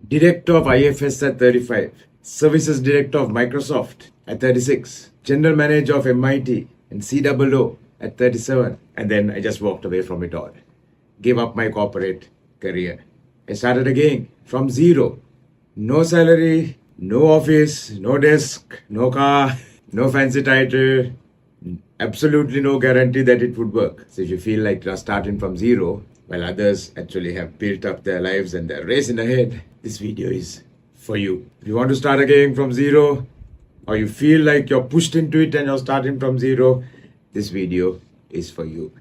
Director of IFS at 35, Services Director of Microsoft at 36, General Manager of MIT and COO at 37. And then I just walked away from it all. Gave up my corporate career. I started again from zero. No salary, no office, no desk, no car, no fancy title, absolutely no guarantee that it would work. So if you feel like you're starting from zero, while others actually have built up their lives and they're racing ahead, this video is for you. If you want to start again from zero, or you feel like you're pushed into it and you're starting from zero, this video is for you.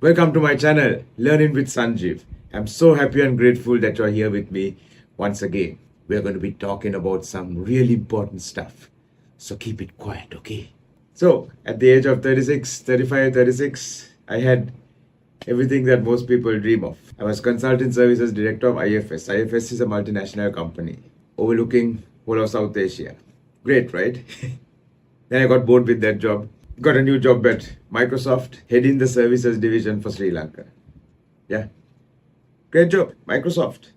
Welcome to my channel, Learning with Sanjeev. I'm so happy and grateful that you're here with me once again. We're going to be talking about some really important stuff. So keep it quiet, okay? So at the age of 36, I had everything that most people dream of. I was Consulting Services Director of IFS. IFS is a multinational company overlooking whole of South Asia. Great, right? Then I got bored with that job. Got a new job at Microsoft, heading the services division for Sri Lanka. Yeah. Great job, Microsoft.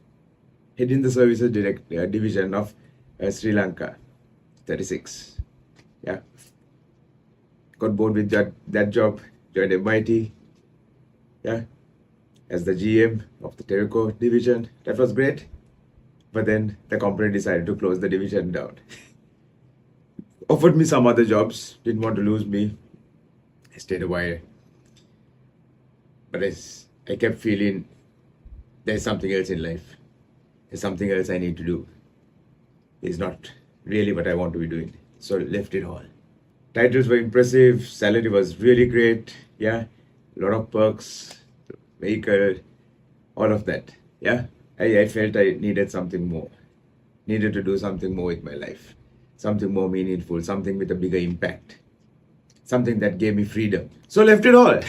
Heading the services division of Sri Lanka. 36. Yeah. Got bored with that job. Joined MIT. Yeah. As the GM of the Telco division. That was great. But then the company decided to close the division down. Offered me some other jobs. Didn't want to lose me. I stayed a while. But I kept feeling there's something else in life. There's something else I need to do. It's not really what I want to be doing. So left it all. Titles were impressive. Salary was really great. Yeah. A lot of perks. Vehicle. All of that. Yeah. I felt I needed something more. Needed to do something more with my life. Something more meaningful. Something with a bigger impact. Something that gave me freedom. So left it all.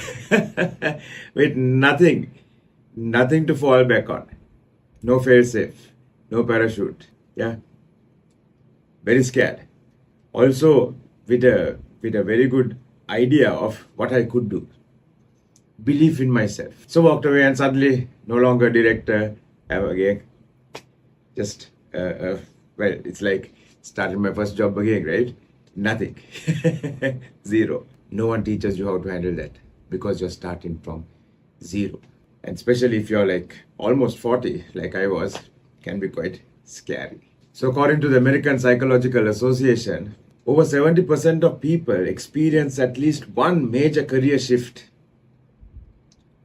With nothing. Nothing to fall back on. No fail-safe. No parachute. Yeah. Very scared. Also with a very good idea of what I could do. Belief in myself. So walked away and suddenly no longer director. Again. Just, well, it's like starting my first job again, right? Nothing. Zero. No one teaches you how to handle that because you're starting from zero. And especially if you're like almost 40, like I was, can be quite scary. So according to the American Psychological Association, over 70% of people experience at least one major career shift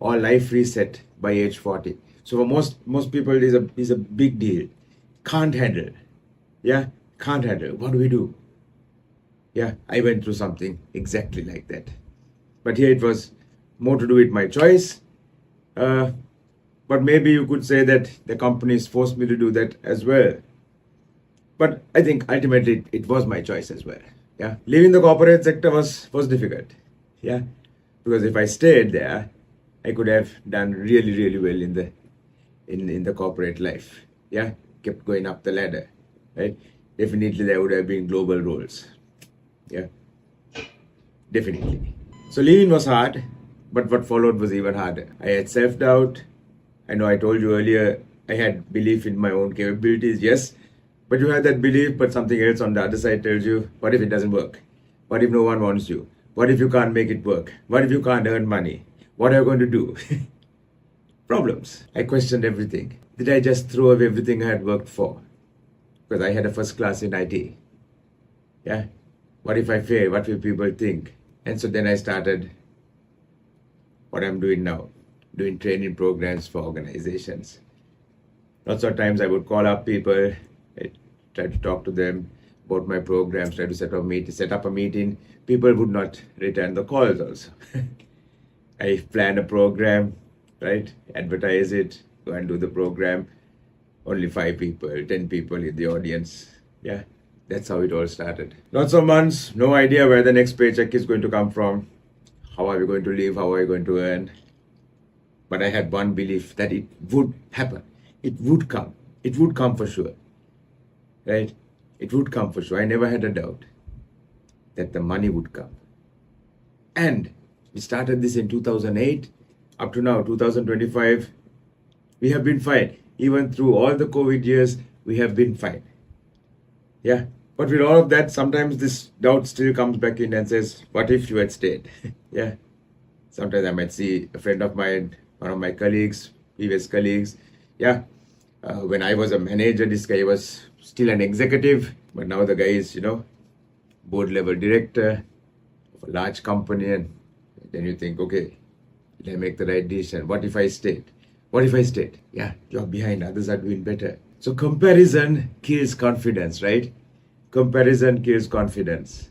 or life reset by age 40. So for most people, it is a big deal. Can't handle. Yeah, can't handle. What do we do? Yeah, I went through something exactly like that. But here it was more to do with my choice. But maybe you could say that the companies forced me to do that as well. But I think ultimately it was my choice as well. Yeah, leaving the corporate sector was difficult. Yeah, because if I stayed there, I could have done really well in the corporate life. Yeah, kept going up the ladder. Right, definitely there would have been global roles. Yeah, definitely. So leaving was hard, but what followed was even harder. I had self-doubt. I know I told you earlier, I had belief in my own capabilities, yes. But you had that belief, but something else on the other side tells you, what if it doesn't work? What if no one wants you? What if you can't make it work? What if you can't earn money? What are you going to do? Problems. I questioned everything. Did I just throw away everything I had worked for? Because I had a first class in IT. Yeah. What if I fail? What will people think? And so then I started what I'm doing now, doing training programs for organizations. Lots of times I would call up people, I try to talk to them about my programs, try to set up a meeting. People would not return the calls also. I plan a program, right? Advertise it, go and do the program. Only 5 people, 10 people in the audience. Yeah. That's how it all started. Lots of months, no idea where the next paycheck is going to come from. How are we going to live? How are we going to earn? But I had one belief that it would happen. It would come. It would come for sure. Right? It would come for sure. I never had a doubt that the money would come. And we started this in 2008. Up to now, 2025, we have been fine. Even through all the COVID years, we have been fine. Yeah. But with all of that, sometimes this doubt still comes back in and says, what if you had stayed? Yeah. Sometimes I might see a friend of mine, one of my colleagues, previous colleagues. Yeah. When I was a manager, this guy was still an executive, but now the guy is, board level director of a large company. And then you think, okay, did I make the right decision? What if I stayed? What if I stayed? Yeah, you're behind, others are doing better. So comparison kills confidence, right? Comparison kills confidence.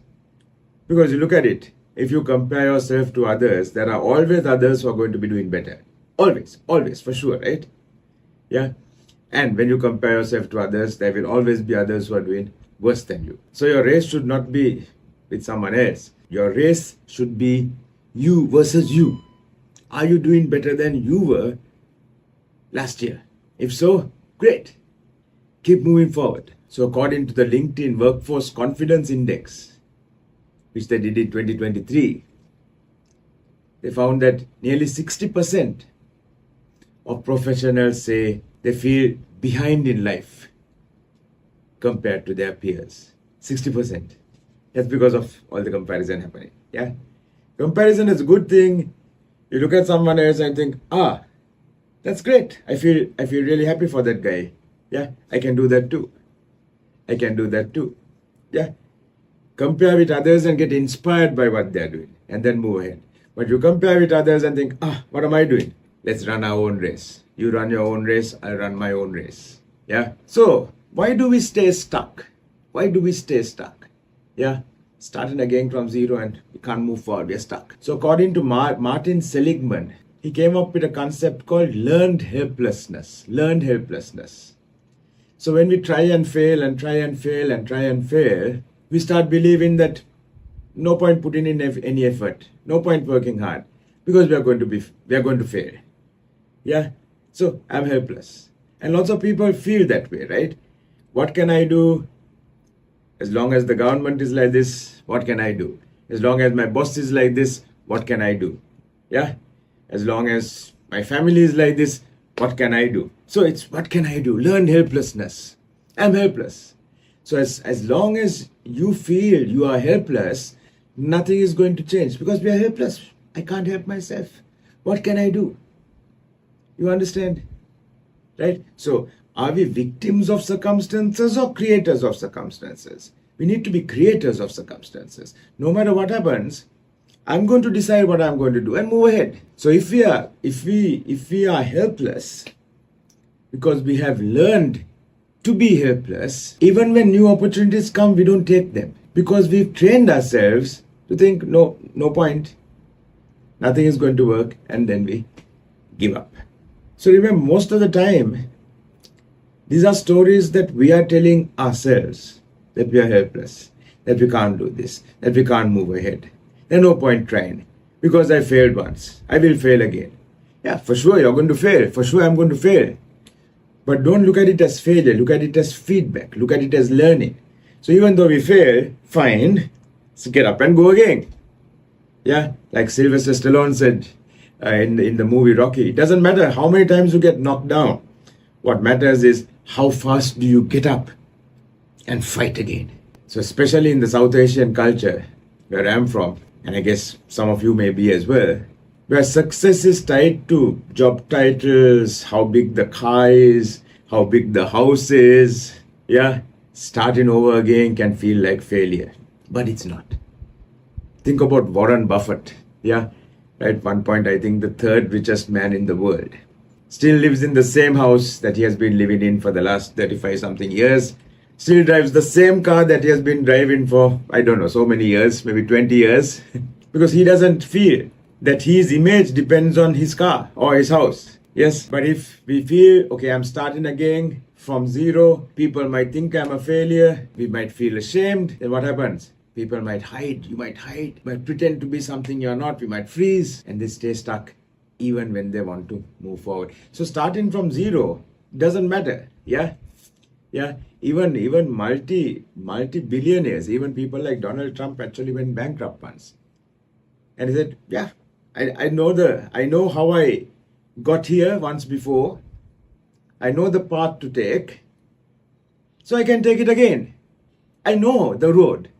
Because you look at it, if you compare yourself to others, there are always others who are going to be doing better. Always, for sure, right? Yeah. And when you compare yourself to others, there will always be others who are doing worse than you. So your race should not be with someone else. Your race should be you versus you. Are you doing better than you were last year? If so, great. Keep moving forward. So according to the LinkedIn Workforce Confidence Index, which they did in 2023, they found that nearly 60% of professionals say they feel behind in life compared to their peers. 60%. That's because of all the comparison happening. Yeah. Comparison is a good thing. You look at someone else and think, that's great. I feel really happy for that guy. Yeah, I can do that too. Yeah. Compare with others and get inspired by what they're doing and then move ahead. But you compare with others and think, what am I doing? Let's run our own race. You run your own race, I'll run my own race. Yeah. So why do we stay stuck? Yeah. Starting again from zero and we can't move forward. We're stuck. So according to Martin Seligman, he came up with a concept called learned helplessness. So when we try and fail, we start believing that no point putting in any effort, no point working hard, because we are going to fail. Yeah. So I'm helpless. And lots of people feel that way, right? What can I do? As long as the government is like this, what can I do? As long as my boss is like this, what can I do? Yeah. As long as my family is like this, what can I do? So it's what can I do? Learn helplessness. I'm helpless. So as long as you feel you are helpless, nothing is going to change because we are helpless. I can't help myself. What can I do? You understand? Right? So are we victims of circumstances or creators of circumstances? We need to be creators of circumstances. No matter what happens, I'm going to decide what I'm going to do and move ahead. So if we are helpless because we have learned to be helpless, even when new opportunities come, we don't take them because we've trained ourselves to think, no point, nothing is going to work, and then we give up. So remember, most of the time, these are stories that we are telling ourselves that we are helpless, that we can't do this, that we can't move ahead. There's no point trying because I failed once. I will fail again. Yeah, for sure you're going to fail. For sure I'm going to fail. But don't look at it as failure. Look at it as feedback. Look at it as learning. So even though we fail, fine, so get up and go again. Yeah, like Sylvester Stallone said in the movie Rocky, it doesn't matter how many times you get knocked down. What matters is how fast do you get up and fight again. So especially in the South Asian culture where I'm from, and I guess some of you may be as well, where success is tied to job titles, how big the car is, how big the house is. Yeah, starting over again can feel like failure, but it's not. Think about Warren Buffett. Yeah, at one point I think the third richest man in the world. Still lives in the same house that he has been living in for the last 35 something years. Still drives the same car that he has been driving for, I don't know, so many years, maybe 20 years. Because he doesn't feel that his image depends on his car or his house. Yes, but if we feel, okay, I'm starting again from zero, people might think I'm a failure, we might feel ashamed, then what happens? People might hide, you might pretend to be something you're not, we might freeze, and they stay stuck even when they want to move forward. So starting from zero doesn't matter. Yeah. Even multi-billionaires, even people like Donald Trump actually went bankrupt once. And he said, yeah, I know how I got here once before. I know the path to take. So I can take it again. I know the road.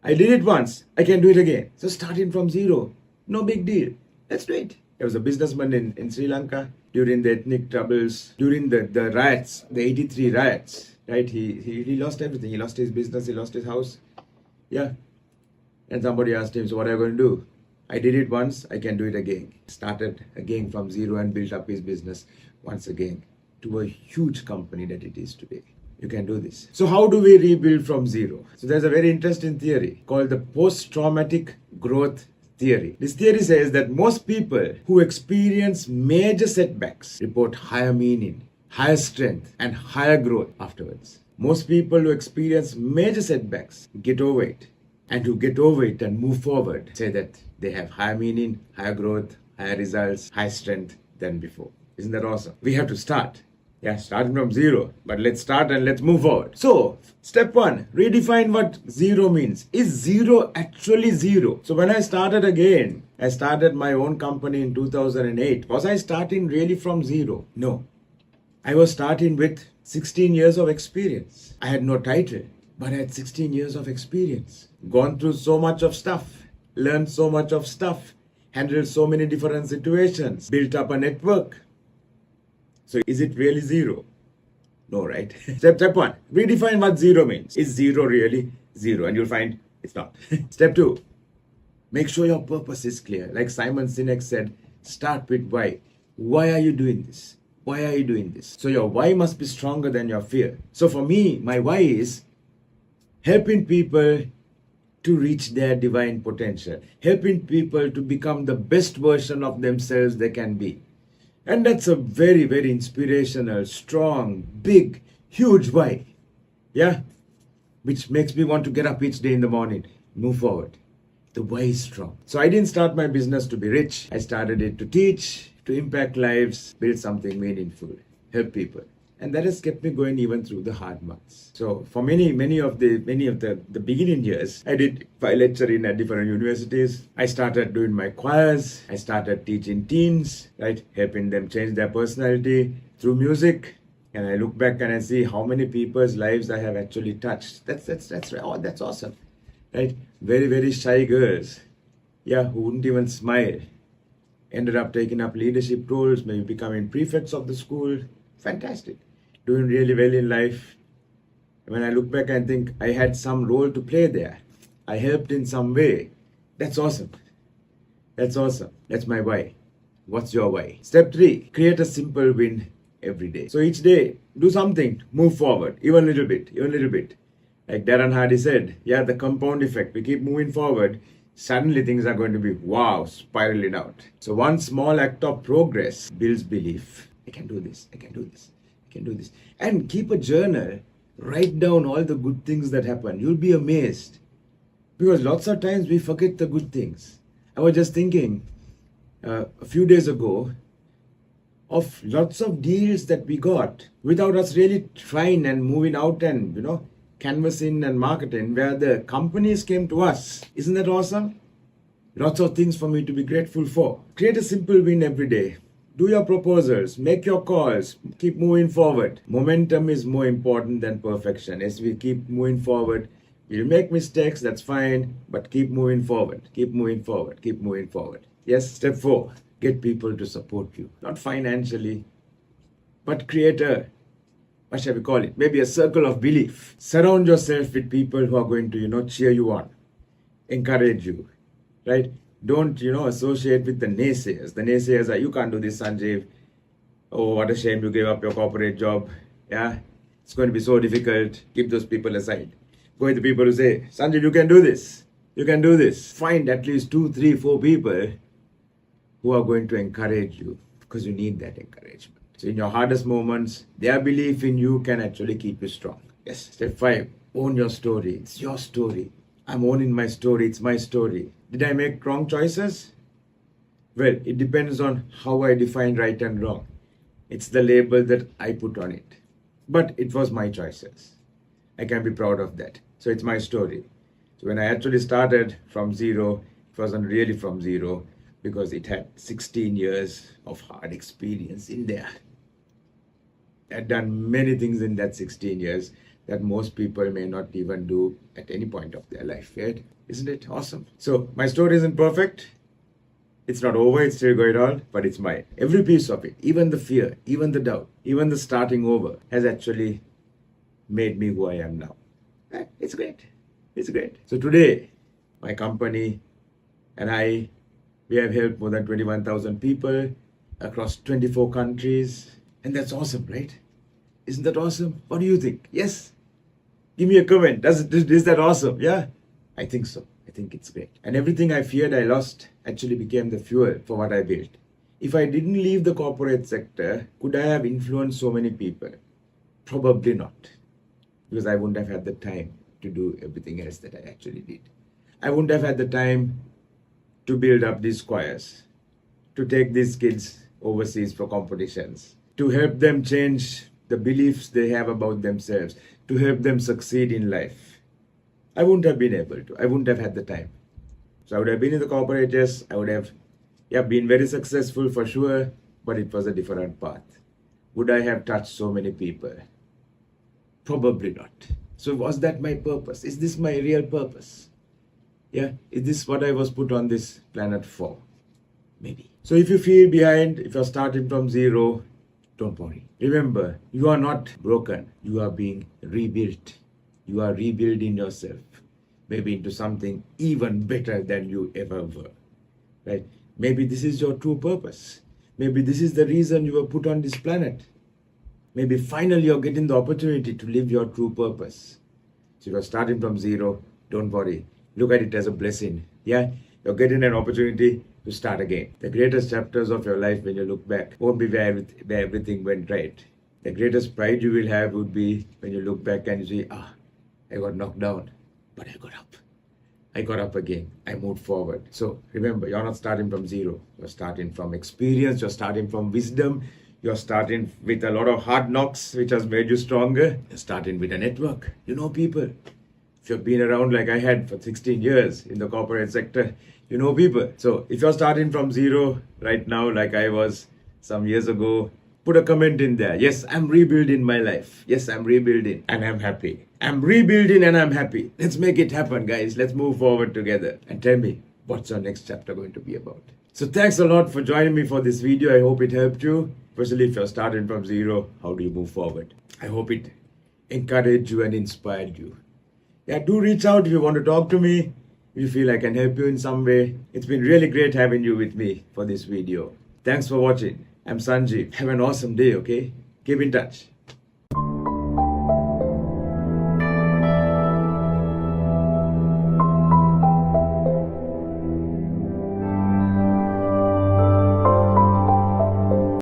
I did it once, I can do it again. So starting from zero, no big deal. Let's do it. There was a businessman in Sri Lanka during the ethnic troubles, during the riots, the 83 riots, right? He lost everything. He lost his business, he lost his house. Yeah. And somebody asked him, so what are you going to do? I did it once, I can do it again. Started again from zero and built up his business once again to a huge company that it is today. You can do this. So how do we rebuild from zero? So there's a very interesting theory called the post-traumatic growth theory. This theory says that most people who experience major setbacks report higher meaning, higher strength, and higher growth afterwards. Most people who experience major setbacks get over it, and who get over it and move forward say that they have higher meaning, higher growth, higher results, higher strength than before. Isn't that awesome? We have to start. Yeah, starting from zero, but let's start and let's move forward. So, step one, redefine what zero means. Is zero actually zero? So when I started again, I started my own company in 2008. Was I starting really from zero? No. I was starting with 16 years of experience. I had no title, but I had 16 years of experience. Gone through so much of stuff, learned so much of stuff, handled so many different situations, built up a network. So is it really zero? No, right? Step one, redefine what zero means. Is zero really zero? And you'll find it's not. Step two, make sure your purpose is clear. Like Simon Sinek said, start with why. Why are you doing this? Why are you doing this? So your why must be stronger than your fear. So for me, my why is helping people to reach their divine potential, helping people to become the best version of themselves they can be. And that's a very, very inspirational, strong, big, huge why. Yeah? Which makes me want to get up each day in the morning, move forward. The why is strong. So I didn't start my business to be rich. I started it to teach, to impact lives, build something meaningful, help people. And that has kept me going even through the hard months. So for many of the beginning years, I did lecturing at different universities. I started doing my choirs. I started teaching teens, right? Helping them change their personality through music. And I look back and I see how many people's lives I have actually touched. That's awesome, right? Very, very shy girls, yeah, who wouldn't even smile, ended up taking up leadership roles, maybe becoming prefects of the school. Fantastic. Doing really well in life. When I look back and think I had some role to play there, I helped in some way. That's awesome. That's awesome. That's my why. What's your why? Step three, create a simple win every day. So each day, do something, move forward, even a little bit, even a little bit. Like Darren Hardy said, yeah, the compound effect. We keep moving forward, suddenly things are going to be, wow, spiraling out. So one small act of progress builds belief. I can do this, I can do this, I can do this. And keep a journal, write down all the good things that happen. You'll be amazed. Because lots of times we forget the good things. I was just thinking a few days ago of lots of deals that we got without us really trying and moving out and, canvassing and marketing, where the companies came to us. Isn't that awesome? Lots of things for me to be grateful for. Create a simple win every day. Do your proposals, make your calls, keep moving forward. Momentum is more important than perfection. As we keep moving forward, we'll make mistakes, that's fine, but keep moving forward, keep moving forward, keep moving forward. Yes, step four, get people to support you. Not financially, but create a, what shall we call it? Maybe a circle of belief. Surround yourself with people who are going to, cheer you on, encourage you, right? Don't, associate with the naysayers. The naysayers are, you can't do this, Sanjeev. Oh, what a shame you gave up your corporate job. Yeah, it's going to be so difficult. Keep those people aside. Go with the people who say, Sanjeev, you can do this. You can do this. Find at least 2, 3, 4 people who are going to encourage you, because you need that encouragement. So in your hardest moments, their belief in you can actually keep you strong. Yes. Step 5, own your story. It's your story. I'm owning my story. It's my story. Did I make wrong choices? Well, it depends on how I define right and wrong. It's the label that I put on it. But it was my choices. I can be proud of that. So it's my story. So when I actually started from zero, it wasn't really from zero, because it had 16 years of hard experience in there. I've done many things in that 16 years that most people may not even do at any point of their life, right? Isn't it awesome? So my story isn't perfect. It's not over, it's still going on, but it's mine. Every piece of it, even the fear, even the doubt, even the starting over, has actually made me who I am now. It's great. It's great. So today, my company and I, we have helped more than 21,000 people across 24 countries. And that's awesome, right? Isn't that awesome? What do you think? Yes? Give me a comment. Is that awesome? Yeah? I think so. I think it's great. And everything I feared I lost actually became the fuel for what I built. If I didn't leave the corporate sector, could I have influenced so many people? Probably not. Because I wouldn't have had the time to do everything else that I actually did. I wouldn't have had the time to build up these choirs, to take these kids overseas for competitions, to help them change the beliefs they have about themselves, to help them succeed in life. I wouldn't have been able to. I wouldn't have had the time. So I would have been in the corporate, yes. I would have, been very successful for sure, but it was a different path. Would I have touched so many people? Probably not. So was that my purpose? Is this my real purpose? Yeah, is this what I was put on this planet for? Maybe. So if you feel behind, if you're starting from zero, don't worry. Remember, you are not broken. You are being rebuilt. You are rebuilding yourself, maybe into something even better than you ever were, right? Maybe this is your true purpose. Maybe this is the reason you were put on this planet. Maybe finally you're getting the opportunity to live your true purpose. So if you're starting from zero, don't worry. Look at it as a blessing. Yeah, you're getting an opportunity to start again. The greatest chapters of your life when you look back won't be where everything went right. The greatest pride you will have would be when you look back and you say, I got knocked down, but I got up. I got up again. I moved forward. So remember, you're not starting from zero. You're starting from experience. You're starting from wisdom. You're starting with a lot of hard knocks, which has made you stronger. You're starting with a network. You know people. If you've been around like I had for 16 years in the corporate sector, you know people. So if you're starting from zero right now, like I was some years ago, put a comment in there. Yes, I'm rebuilding my life. Yes, I'm rebuilding and I'm happy. I'm rebuilding and I'm happy. Let's make it happen, guys. Let's move forward together. And tell me, what's your next chapter going to be about? So thanks a lot for joining me for this video. I hope it helped you, especially if you're starting from zero. How do you move forward? I hope it encouraged you and inspired you. Yeah, do reach out if you want to talk to me. If you feel I can help you in some way. It's been really great having you with me for this video. Thanks for watching. I'm Sanjeev. Have an awesome day, okay? Keep in touch.